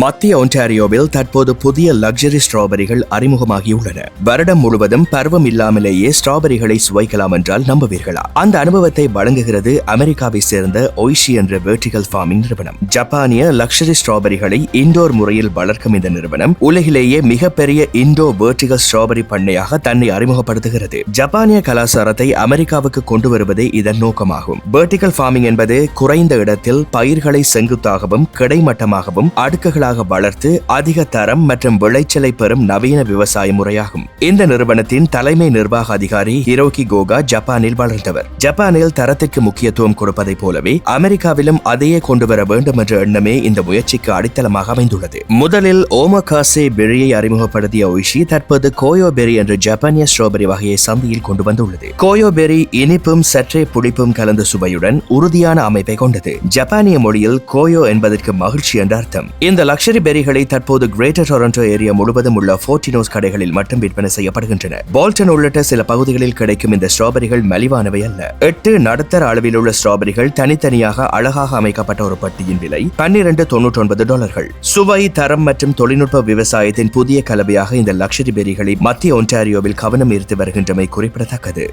மத்திய ஒன்டாரியோவில் தற்போது புதிய லக்ஸரி ஸ்ட்ராபெரிகள் அறிமுகமாகியுள்ளன. வருடம் முழுவதும் பருவம் இல்லாமலேயே ஸ்ட்ராபெரிகளை சுவைக்கலாம் என்றால் நம்புவீர்களா? அந்த அனுபவத்தை வழங்குகிறது அமெரிக்காவை சேர்ந்த ஒய்ஷி என்ற வெர்டிகல் ஃபார்மிங் நிறுவனம். ஜப்பானிய லக்ஸரி ஸ்ட்ராபெரிகளை இண்டோர் முறையில் வளர்க்கும் இந்த நிறுவனம் உலகிலேயே மிகப்பெரிய இண்டோ வெர்டிகல் ஸ்ட்ராபெரி பண்ணையாக தன்னை அறிமுகப்படுத்துகிறது. ஜப்பானிய கலாச்சாரத்தை அமெரிக்காவுக்கு கொண்டு வருவதே இதன் நோக்கமாகும். வெர்டிகல் ஃபார்மிங் என்பது குறைந்த இடத்தில் பயிர்களை செங்குத்தாகவும் கிடைமட்டமாகவும் அடுக்குகளாக வளர்த்து அதிக தரம் மற்றும் விளைச்சலை பெறும் நவீன விவசாய முறையாகும். இந்த நிறுவனத்தின் தலைமை நிர்வாக அதிகாரி ஹிரோகி கோகா ஜப்பானில் வளர்ந்தவர். ஜப்பானில் தரத்திற்கு முக்கியத்துவம் கொடுப்பதைப் போலவே அமெரிக்காவிலும் அதையே கொண்டு வர வேண்டும் என்ற எண்ணமே இந்த முயற்சிக்கு அடித்தளமாக அமைந்துள்ளது. முதலில் ஓமகாசே பெரியை அறிமுகப்படுத்திய ஒய்ஷி தற்போது கோயோ பெரி என்ற ஜப்பானிய ஸ்ட்ராபெரி வகையை சந்தையில் கொண்டு வந்துள்ளது. கோயோ பெரி இனிப்பும் சற்றே புளிப்பும் கலந்த சுவையுடன் உறுதியான அமைப்பை கொண்டது. ஜப்பானிய மொழியில் கோயோ என்பதற்கு மகிழ்ச்சி என்ற அர்த்தம். இந்த லக்ஸரி பெரிகளை தற்போது கிரேட்டர் டொரண்டோ ஏரியா முழுவதும் உள்ள ஃபோர்டினோஸ் கடைகளில் மட்டும் விற்பனை செய்யப்படுகின்றன. பால்டன் உள்ளிட்ட சில பகுதிகளில் கிடைக்கும் இந்த ஸ்ட்ராபெரிகள் மலிவானவை அல்ல. 8 நடுத்தர அளவில் உள்ள ஸ்ட்ராபெரிகள் தனித்தனியாக அழகாக அமைக்கப்பட்ட ஒரு பட்டியின் விலை $12.99. சுவை, தரம் மற்றும் தொழில்நுட்ப விவசாயத்தின் புதிய கலவையாக இந்த லக்ஸரி பெரிகளை மத்திய ஒன்டாரியோவில் கவனம் ஈர்த்து வருகின்றமை குறிப்பிடத்தக்கது.